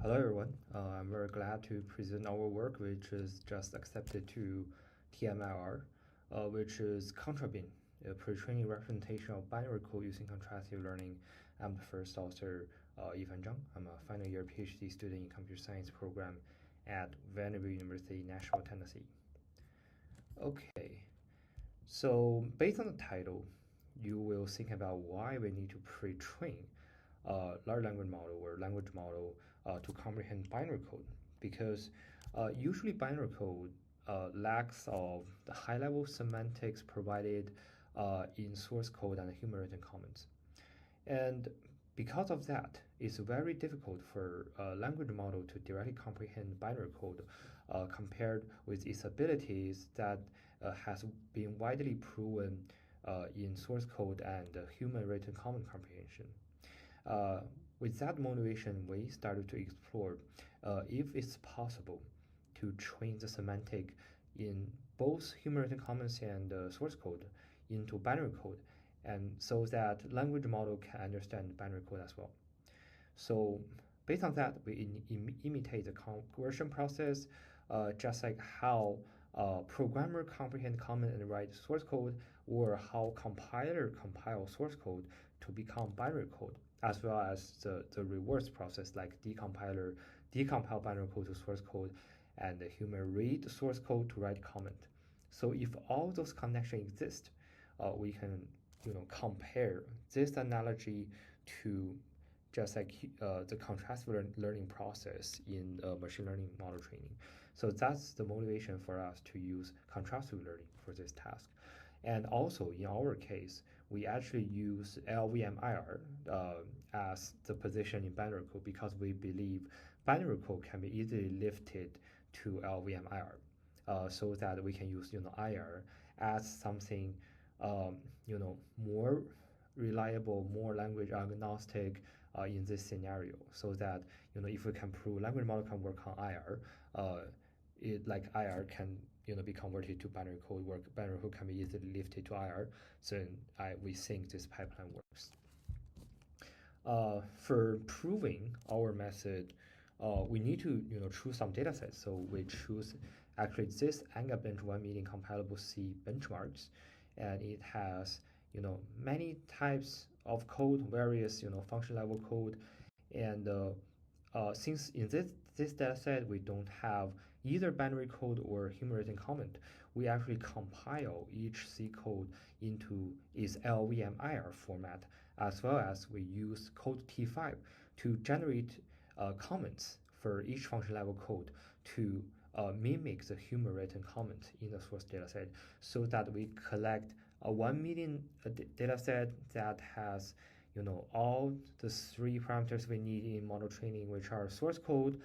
Hello everyone, I'm very glad to present our work which is just accepted to TMLR, which is ContraBin, a pre-training representation of binary code using contrastive learning. I'm the first author, Yifan Zhang. I'm a final year PhD student in computer science program at Vanderbilt University, Nashville, Tennessee. Okay, so based on the title, you will think about why we need to pre-train large language model or language model to comprehend binary code, because usually binary code lacks of the high-level semantics provided in source code and human written comments. And because of that, it's very difficult for a language model to directly comprehend binary code compared with its abilities that has been widely proven in source code and human written comment comprehension. With that motivation, we started to explore if it's possible to train the semantic in both human written comments and source code into binary code, and so that language model can understand binary code as well. So based on that, we imitate the conversion process, just like how programmer comprehend comment and write source code, or how compiler compile source code to become binary code, as well as the reverse process like decompiler decompile binary code to source code, and the human read source code to write comment. So if all those connections exist, we can compare this analogy to just like the contrastive learning process in machine learning model training. So that's the motivation for us to use contrastive learning for this task. And also in our case, we actually use LLVM IR as the position in binary code because we believe binary code can be easily lifted to LLVM IR. So that we can use IR as something more reliable, more language agnostic in this scenario, so that if we can prove language model can work on IR, IR can be converted to binary code, binary code can be easily lifted to IR. So we think this pipeline works. For proving our method, we need to choose some data sets. So we choose actually this Anga bench 1 million compilable C benchmarks, and it has many types of code, various function level code, and since in this data set we don't have either binary code or human written comment, we actually compile each C code into its LLVM IR format, as well as we use code T5 to generate comments for each function level code to mimic the human written comment in the source dataset, so that we collect a 1 million dataset that has all the 3 parameters we need in model training, which are source code,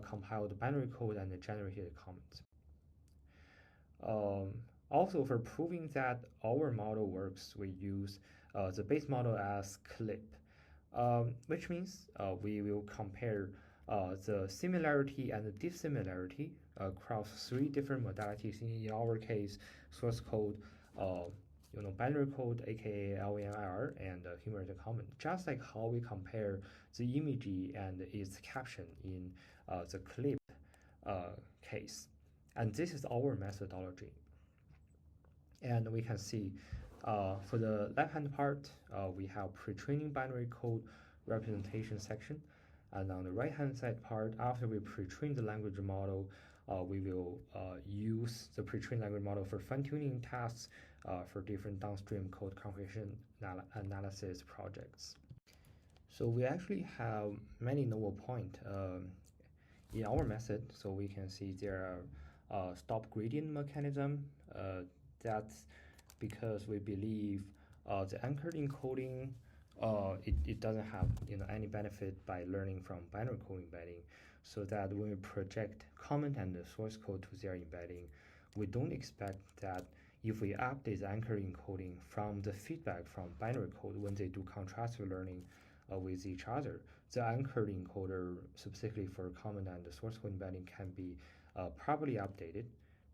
compiled binary code, and the generated comments. Also, for proving that our model works, we use the base model as clip, which means we will compare the similarity and the dissimilarity across 3 different modalities. In our case, source code, binary code, aka LLVM and human written comment, just like how we compare the image and its caption in the clip case. And this is our methodology. And we can see for the left-hand part, we have pre-training binary code representation section. And on the right-hand side part, after we pre-train the language model, we will use the pre-trained language model for fine-tuning tasks for different downstream code comprehension analysis projects. So we actually have many novel points in our method. So we can see there are stop gradient mechanism. That's because we believe the anchored encoding it doesn't have any benefit by learning from binary code embedding, so that when we project comment and the source code to their embedding, we don't expect that if we update the anchor encoding from the feedback from binary code when they do contrastive learning with each other, the anchored encoder specifically for comment and the source code embedding can be properly updated,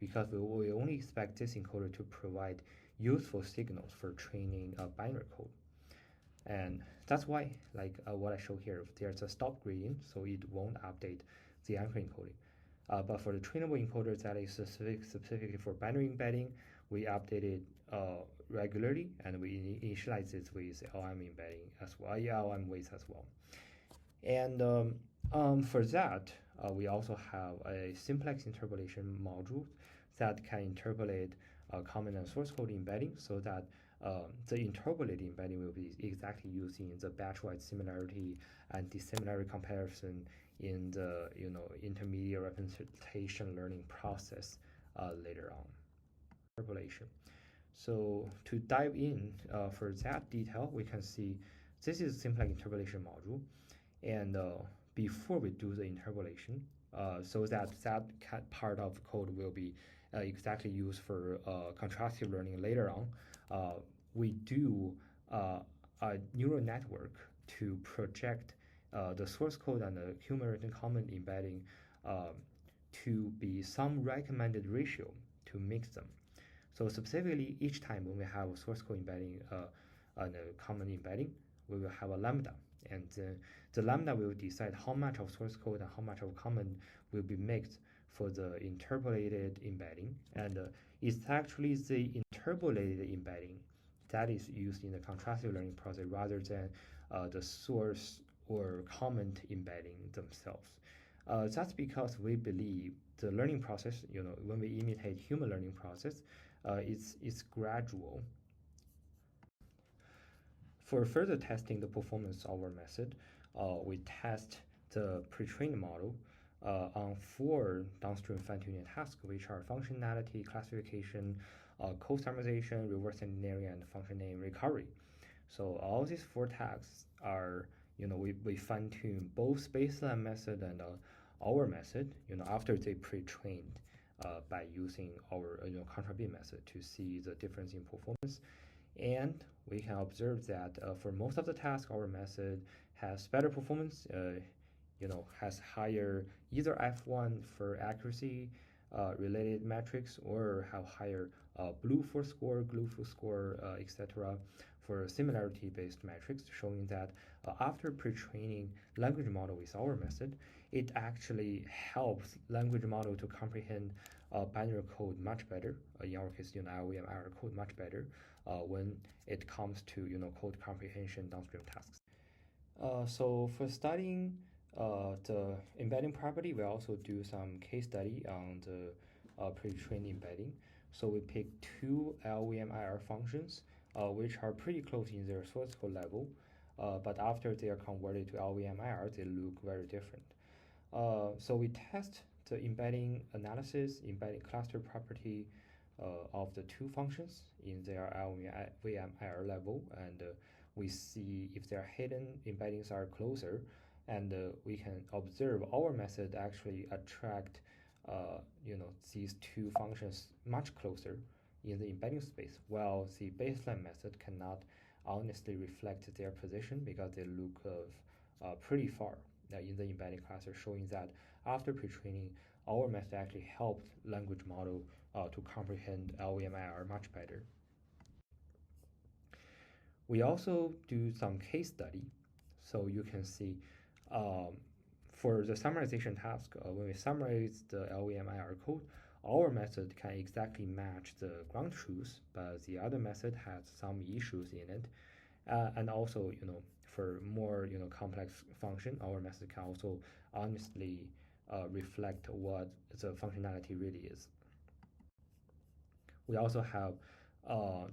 because we only expect this encoder to provide useful signals for training binary code. And that's why, like what I show here, there's a stop gradient, so it won't update the anchor encoding. But for the trainable encoder that is specifically for binary embedding, we update it regularly, and we initialize it with LM embedding as well, LM weights as well. And for that, we also have a simplex interpolation module that can interpolate common and source code embedding, so that the interpolated embedding will be exactly using the batch-wide similarity and dissimilarity comparison in the intermediate representation learning process later on. Interpolation. So to dive in for that detail, we can see this is simplex interpolation module, and before we do the interpolation, so that part of the code will be exactly used for contrastive learning later on, we do a neural network to project the source code and the cumulative common embedding to be some recommended ratio to mix them. So specifically, each time when we have a source code embedding and a common embedding, we will have a lambda, and the lambda will decide how much of source code and how much of common will be mixed for the interpolated embedding. And it's actually the interpolated embedding that is used in the contrastive learning process rather than the source or comment embedding themselves. That's because we believe the learning process, when we imitate human learning process, it's gradual. For further testing the performance of our method, we test the pre-trained model on 4 downstream fine-tuning tasks, which are functionality, classification, code summarization, reverse engineering, and function name recovery. So all these 4 tasks are, we fine-tune both baseline method and our method, after they pre-trained by using our ContraBin method to see the difference in performance. And we can observe that for most of the tasks, our method has better performance, has higher either F1 for accuracy related metrics, or have higher blue for score, glue for score, etc. for similarity-based metrics, showing that after pre-training language model with our method, it actually helps language model to comprehend binary code much better. In our case, LLVM IR code much better when it comes to code comprehension downstream tasks. So for studying the embedding property, we also do some case study on the pre-trained embedding. So we pick 2 LLVM IR functions, which are pretty close in their source code level, but after they are converted to LLVM IR, they look very different. So we test the embedding analysis, embedding cluster property of the 2 functions in their LLVM IR level, and we see if their hidden embeddings are closer, and we can observe our method actually attract these 2 functions much closer in the embedding space, while the baseline method cannot honestly reflect their position because they look pretty far in the embedding cluster, showing that after pre-training, our method actually helped language model to comprehend LLVM IR much better. We also do some case study, so you can see for the summarization task, when we summarize the LLVM IR code, our method can exactly match the ground truth, but the other method has some issues in it. And also, for more complex function, our method can also honestly reflect what the functionality really is. We also have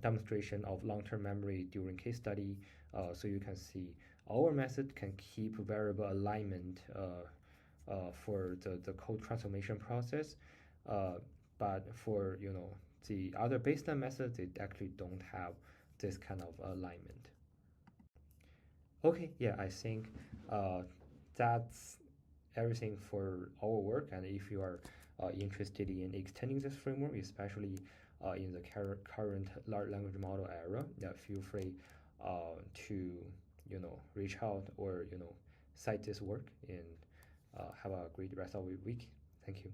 demonstration of long-term memory during case study, so you can see our method can keep variable alignment for the code transformation process, but for the other baseline methods, they actually don't have this kind of alignment. Okay, yeah, I think that's everything for our work. And if you are interested in extending this framework, especially in the current large language model era, feel free to reach out or cite this work, and have a great rest of your week. Thank you.